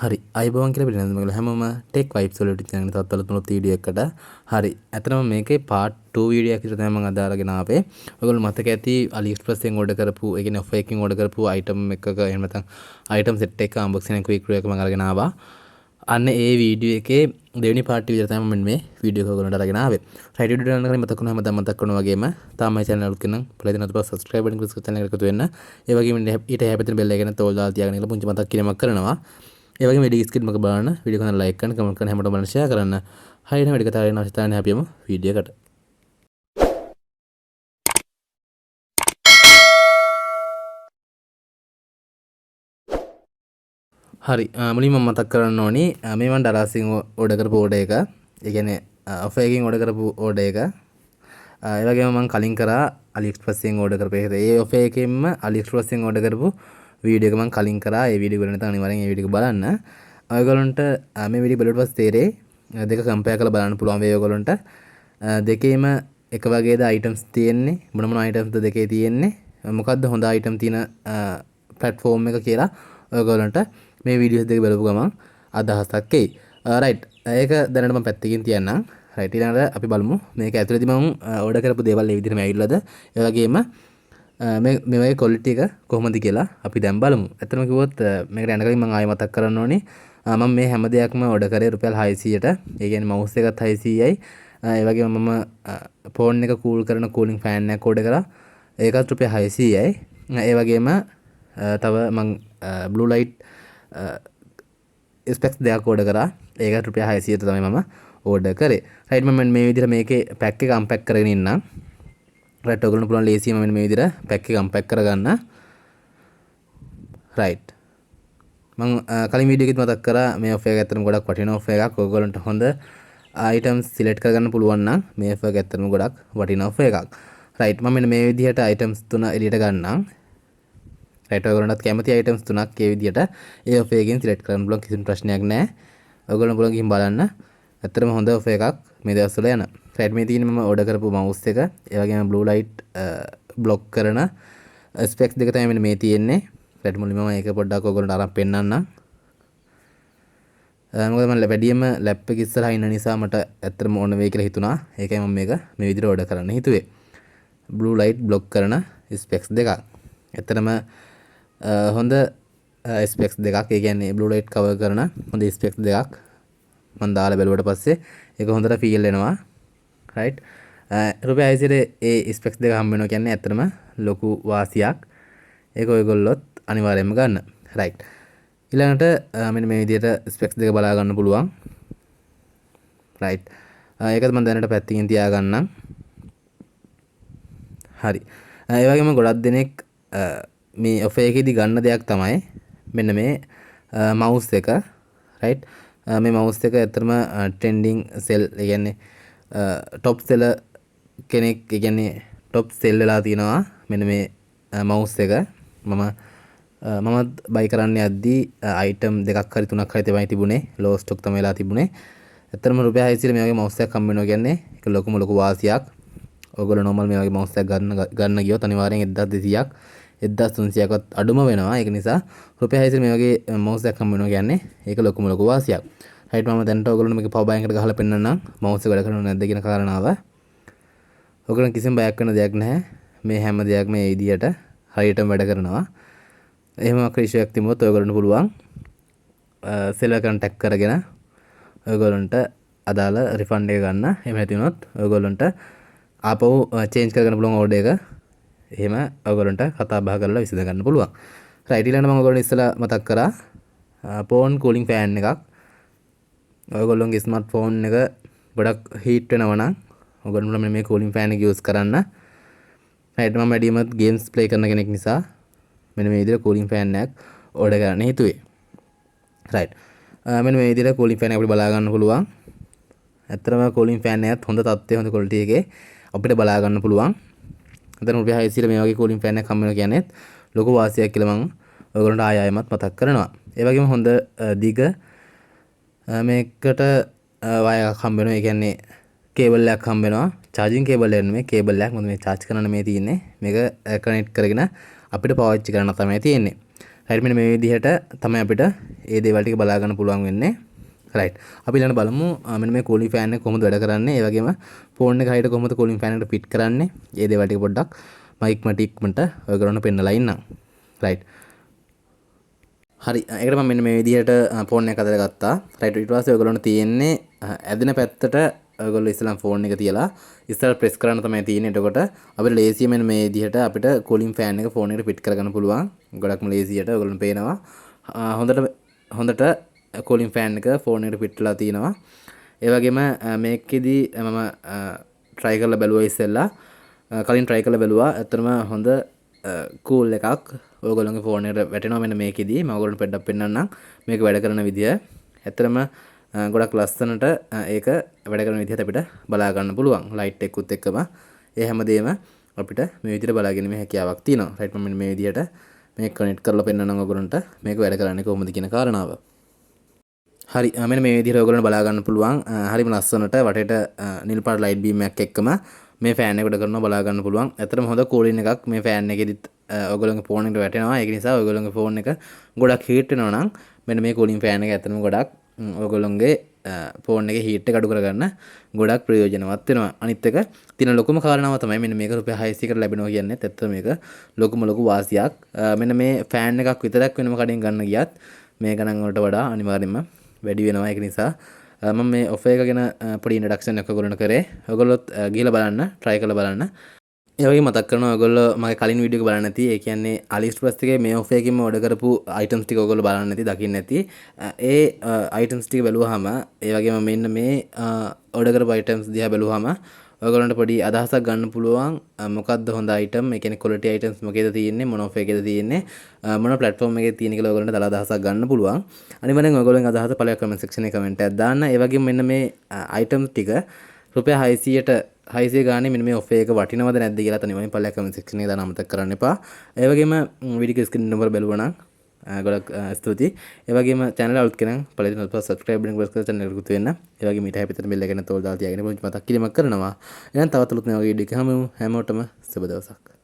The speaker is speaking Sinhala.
හරි අයිබෝන් කියලා පිළිගන්න මගල හැමෝම TechVibe වලට channel එකකට තවලුත් වීඩියෝ එකකට හරි ඇත්තටම මේකේ part 2 වීඩියෝ එකක් විතර තමයි මම අද අරගෙන ආවේ. ඔයගොල්ලෝ මතක ඇති AliExpress එකෙන් order කරපු ඒ කියන්නේ offer එකකින් order කරපු item එකක එහෙම නැත්නම් item set එක unboxing and quick review එක මම අරගෙන ආවා. අන්න ඒ වීඩියෝ එකේ දෙවෙනි part එක විතර තමයි මම මේ වීඩියෝ එක ඔයගොල්ලන්ට අරගෙන ආවේ. right වීඩියෝ එක කරන්නේ මතක වුණා හැමදාම මතක් කරනවා වගේම තාම මේ channel එක නම් පළවෙනි අතපස් subscribe button click කරලා channel එකට එකතු වෙන්න. ඒ වගේම ඊට හැපෙන bell එක ගැන තෝල් දාලා තියාගෙන ඉන්න පුංචි මතක් කිරීමක් කරනවා. ඒ වගේම වීඩියෝ ස්කිප් මක බලන්න වීඩියෝ එක ලයික් කරන්න කමෙන්ට් කරන්න හැමෝටම බලන්න ෂෙයා කරන්න. හරියට වැඩි කතා කරන අවස්ථාවේ හැපියම වීඩියෝ එකට. හරි මුලින්ම මතක් කරන්න ඕනි මේ මම ඩරාසින් ඕඩර් කරපු ඕඩර් එක. ඒ කියන්නේ ඔෆර් එකකින් ඕඩර් කරපු ඕඩර් එක. ඒ වගේම මම කලින් කරා AliExpress එකෙන් ඕඩර් කරපු එක. ඒ ඔෆර් එකෙන්ම AliExpress එකෙන් ඕඩර් කරපු වීඩියෝ එක මම කලින් කරා. ඒ වීඩියෝ එක නැත්නම් අනිවාර්යෙන් ඒ වීඩියෝ එක බලන්න. ඔයගොල්ලන්ට මේ වීඩියෝ බලුවට පස්සේ තේරෙයි දෙක කම්පෙයාර් කරලා බලන්න පුළුවන් වෙයි ඔයගොල්ලන්ට. දෙකේම එක වගේද items තියෙන්නේ මොන මොන items ද දෙකේ තියෙන්නේ මොකද්ද හොඳ item තියෙන platform එක කියලා ඔයගොල්ලන්ට මේ වීඩියෝස් දෙක බලපු ගමන් අදහසක් එයි. right ඒක දැනට මම පැත්තකින් තියන්නම්. right ඊළඟට අපි බලමු මේක ඇතුළේදී මම ඕඩර් කරපු දේවල් මේ විදිහටම ඇවිල්ලාද ඒ වගේම මේ වගේ quality එක කොහොමද කියලා අපි දැන් බලමු. ඇත්තටම කිව්වොත් මේකට යන කලින් මම ආයෙ මතක් කරන්න ඕනේ මම මේ හැම දෙයක්ම ඕඩර් කරේ රුපියල් 600ට. ඒ කියන්නේ mouse එකත් 600යි. ඒ වගේම මම ෆෝන් එක කූල් කරන කූලින් ෆෑන් එකක් ඕඩර් කරා. ඒකත් රුපියල් 600යි. ඒ වගේම තව මම blue light ස්පෙක්ස් දෙකක් ඕඩර් කරා. ඒකත් රුපියල් 600ට තමයි මම ඕඩර් කරේ. රයිට් මම මේ විදිහට මේකේ පැක් එක අන්පැක් කරගෙන ඉන්නම්. රයිට් ඔයගොල්ලන්ට පුළුවන් ලේසියෙම මෙන්න මේ විදිහට පැක් එක අන්පැක් කරගන්න. රයිට් මම කලින් වීඩියෝ එකෙත් මතක් කරා මේ ඔෆර් එක ඇත්තටම ගොඩක් වටිනා ඔෆර් එකක්. ඔයගොල්ලන්ට හොඳ items select කරගන්න පුළුවන් නම් මේ ඔෆර් එක ඇත්තටම ගොඩක් වටිනා ඔෆර් එකක්. රයිට් මම මෙන්න මේ විදිහට items තුන එළියට ගන්නම්. රයිට් ඔයගොල්ලන්ටත් කැමති items තුනක් ඒ විදිහට ඒ ඔෆර් එකෙන් select කරන්න පුළුවන් කිසිම ප්‍රශ්නයක් නැහැ. ඔයගොල්ලන් පුළුවන් ගිහින් බලන්න. ඇත්තටම හොඳ ඔෆර් එකක් මේ දවස්වල යන. රයිට් මේ තියෙන්නේ මම ඕඩර් කරපු mouse එක. ඒ වගේම blue light block කරන specs දෙක තමයි මෙන්න මේ තියෙන්නේ. රයිට් මුලින්ම මම ඒක පොඩ්ඩක් ඔයගොල්ලන්ට අරන් පෙන්නන්නම්. මොකද මම වැඩියෙන්ම ලැප් එක ඉස්සරහා ඉන්න නිසා මට ඇත්තටම ඕන වෙයි කියලා හිතුණා. ඒකයි මම මේක මේ විදිහට ඕඩර් කරන්න හිතුවේ. blue light block කරන specs දෙකක්. ඇත්තටම හොඳ specs දෙකක්. ඒ කියන්නේ blue light cover කරන හොඳ specs දෙකක්. මම දාලා බැලුවට පස්සේ ඒක හොඳට feel වෙනවා. right රුපියල් 600ට ඒ ස්පෙක්ස් දෙක හම්බ වෙනවා කියන්නේ ඇත්තටම ලොකු වාසියක්. ඒක ඔයගොල්ලොත් අනිවාර්යයෙන්ම ගන්න. right ඊළඟට මෙන්න මේ විදිහට ස්පෙක්ස් දෙක බලා ගන්න පුළුවන්. right ඒකත් මම දැනට පැත්තකින් තියාගන්නම්. හරි ඒ වගේම ගොඩක් දෙනෙක් මේ ඔෆර් එකේදී ගන්න දෙයක් තමයි මෙන්න මේ mouse එක. right මේ mouse එක ඇත්තටම trending sell ඒ කියන්නේ top seller කෙනෙක් ඒ කියන්නේ top sell වෙලා තිනවා මෙන්න මේ mouse එක. මමත් buy කරන්න යද්දී item දෙකක් හරි තුනක් හරි තමයි තිබුණේ. low stock තමයි වෙලා තිබුණේ. ඇත්තටම රුපියල් 600ට මේ වගේ mouse එකක් හම්බ වෙනවා කියන්නේ ඒක ලොකු වාසියක්. ඔයගොල්ලෝ normal මේ වගේ mouse එකක් ගන්න ගියොත් අනිවාර්යෙන් 1200ක් 1300ක්වත් අඩුම වෙනවා. ඒක නිසා රුපියල් 600ට මේ වගේ mouse එකක් හම්බ වෙනවා කියන්නේ ඒක ලොකු වාසියක්. right මම දැන්ට ඔයගොල්ලෝ මේක power bank එකට ගහලා පෙන්නන්නම් mouse එක වැඩ කරනවද නැද්ද කියන කාරණාව. ඔයගොල්ලන් කිසිම බයක් වෙන දෙයක් නැහැ. මේ හැම දෙයක්ම මේ විදියට හරියටම වැඩ කරනවා. එහෙම issue එකක් තිබුණොත් ඔයගොල්ලන්ට පුළුවන් seller contact කරගෙන ඔයගොල්ලන්ට අදාළ refund එක ගන්න. එහෙම නැති වුණොත් ඔයගොල්ලන්ට ආපහු change කරගන්න පුළුවන් order එක. එහෙම ඔයගොල්ලන්ට කතා බහ කරලා විසඳ ගන්න පුළුවන්. right ඊළඟට මම ඔයගොල්ලන්ට ඉස්සලා මතක් කරා phone cooling fan එකක්. ඔයගොල්ලොන්ගේ ස්මාර්ට්ෆෝන් එක ගොඩක් හීට් වෙනවා නම් ඔයගොල්ලෝ මේ cooling fan එක use කරන්න. right මම වැඩිමත් games play කරන කෙනෙක් නිසා මෙන්න මේ විදිහට cooling fan එකක් order කරන්න හිතුවේ. right මෙන්න මේ විදිහට cooling fan එක අපිට බලා ගන්න පුළුවන්. ඇත්තටම cooling fan එකත් හොඳ තත්ත්වයේ හොඳ quality එකේ අපිට බලා ගන්න පුළුවන්. දැන් රුපියල් 600ට මේ වගේ cooling fan එකක් හම්බ වෙනවා කියන්නේ ලොකු වාසියක් කියලා මම ඔයගොල්ලන්ට ආයෙමත් මතක් කරනවා. ඒ වගේම හොඳ දිග මේකට වයර් එකක් හම්බ වෙනවා. ඒ කියන්නේ කේබල් එකක් හම්බ වෙනවා. charging cable එක නෙමෙයි කේබල් එකක්. මොකද මේ charge කරන්න මේ තියෙන්නේ. මේක කනෙක්ට් කරගෙන අපිට පාවිච්චි කරන්න තමයි තියෙන්නේ. right මෙන්න මේ විදිහට තමයි අපිට මේ දේවල් ටික බලා ගන්න පුළුවන් වෙන්නේ. right අපි ඊළඟ බලමු මෙන්න මේ cooling fan එක කොහොමද වැඩ කරන්නේ. ඒ වගේම ෆෝන් එක හයියට කොහොමද cooling fan එකට fit කරන්නේ. මේ දේවල් ටික පොඩ්ඩක් මයික් ඉක්මනට ඔයගොල්ලන්ට පෙන්නලා ඉන්නම්. right හරි ඒකට මම මෙන්න මේ විදිහට ෆෝන් එක අතට ගත්තා. right ඊට පස්සේ ඔයගොල්ලන්ට තියෙන්නේ ඇදෙන පැත්තට ඔයගොල්ලෝ ඉස්සෙල්ලාම ෆෝන් එක තියලා ඉස්සර ප්‍රෙස් කරන්න තමයි තියෙන්නේ. එතකොට අපිට ලේසියෙන් මෙන්න මේ විදිහට අපිට cooling fan එක ෆෝන් එකට fit කරගන්න පුළුවන්. ගොඩක්ම ලේසියට ඔයගොල්ලන්ට පේනවා. හොඳට cooling fan එක ෆෝන් එකට fit වෙලා තිනවා. ඒ වගේම මේකෙදි මම try කරලා බැලුවා ඉස්සෙල්ලා. කලින් try කරලා බැලුවා. ඇත්තටම හොඳ cool එකක් ඔයගොල්ලෝගේ ෆෝන් එකට වැටෙනවා. මෙන්න මේකෙදි මම ඔයගොල්ලන්ට පොඩ්ඩක් පෙන්නන්නම් මේක වැඩ කරන විදිය. ඇත්තටම ගොඩක් ලස්සනට ඒක වැඩ කරන විදිහට අපිට බලා ගන්න පුළුවන්. ලයිට් එකකුත් එක්කම ඒ හැමදේම අපිට මේ විදිහට බලා ගැනීමේ හැකියාවක් තියෙනවා. රයිට් මම මේ විදිහට මේක කනෙක්ට් කරලා පෙන්නන්නම් ඔයගොල්ලන්ට මේක වැඩ කරන්නේ කොහොමද කියන කාරණාව. හරි මෙන්න මේ විදිහට ඔයගොල්ලන්ට බලා ගන්න පුළුවන්. හරිම ලස්සනට වටේට නිල් පාට ලයිට් බීම් එකක් එක්කම මේ ෆෑන් එක උඩ කරනවා බලා ගන්න පුළුවන්. ඇත්තටම හොඳ කූලින් එකක් මේ ෆෑන් එකෙදිත් ඔයගොල්ලෝගේ ෆෝන් එකට වැටෙනවා. ඒක නිසා ඔයගොල්ලෝගේ ෆෝන් එක ගොඩක් හීට් වෙනවා නම් මෙන්න මේ කූලින් ෆෑන් එක ඇත්තටම ගොඩක් ඔයගොල්ලෝගේ ෆෝන් එකේ හීට් එක අඩු කරගන්න ගොඩක් ප්‍රයෝජනවත් වෙනවා. අනිත් එක තියෙන ලොකුම කාරණාව තමයි මෙන්න මේක රුපියල් 600කට ලැබෙනවා කියන්නේ. ඇත්තටම මේක ලොකු වාසියක්. මෙන්න මේ ෆෑන් එකක් විතරක් වෙනම කඩෙන් ගන්න ගියත් මේ ගණන් වලට වඩා අනිවාර්යයෙන්ම වැඩි වෙනවා. ඒක නිසා මම මේ ඔෆර් එක ගැන පොඩි ඉන්ට්‍රොඩක්ෂන් එකක් ඔයගොල්ලන්ට කරේ. ඔයගොල්ලොත් ගිහලා බලන්න, try කරලා බලන්න. ඒ වගේ මතක් කරනවා ඔයගොල්ලෝ මගේ කලින් වීඩියෝ එක බලන්න නැති. ඒ කියන්නේ AliExpress එකේ මේ ඔෆර් එකකින්ම ඕඩර් කරපු items ටික ඔයගොල්ලෝ බලන්න නැති, දකින්න නැති. ඒ items ටික බැලුවාම ඒ වගේම මෙන්න මේ ඕඩර් කරපු items දිහා බැලුවාම ඔයගොල්ලන්ට පොඩි අදහසක් ගන්න පුළුවන් මොකක්ද හොඳ item, ඒ කියන්නේ quality items මොකේද තියෙන්නේ, මොන ඔෆර් එකේද තියෙන්නේ, මොන platform එකේ තියෙන කියලා ඔයගොල්ලන්ට දල අදහසක් ගන්න පුළුවන්. අනිවාර්යෙන් ඔයගොල්ලන්ගේ අදහස පළවෙනි comment section එකේ comment එකක් දාන්න. ඒ වගේම මෙන්න මේ items ටික රුපියල් 600 ගානේ මෙන්න මේ ඔෆර් එක වටිනවද නැද්ද කියලා අනිවාර්යෙන් පළවෙනි comment section එකේ දාන්න අමතක කරන්න එපා. ඒ වගේම වීඩියෝ ස්ක්‍රීන් නම්බර බලුවා නම් ගොඩක් ස්තුතියි. ඒ වගේම channel අලුත් කෙනෙක් පළවෙනි subscribe button press කරලා channel එකට එකතු වෙන්න. ඒ වගේම ඊට හැපිට bell එක නැතෝල් දාලා තියාගෙන මතක් කිරීමක් කරනවා. එහෙනම් තවත් අලුත් මේ වගේ වීඩියෝ එකක් හැමෝටම සුබ දවසක්.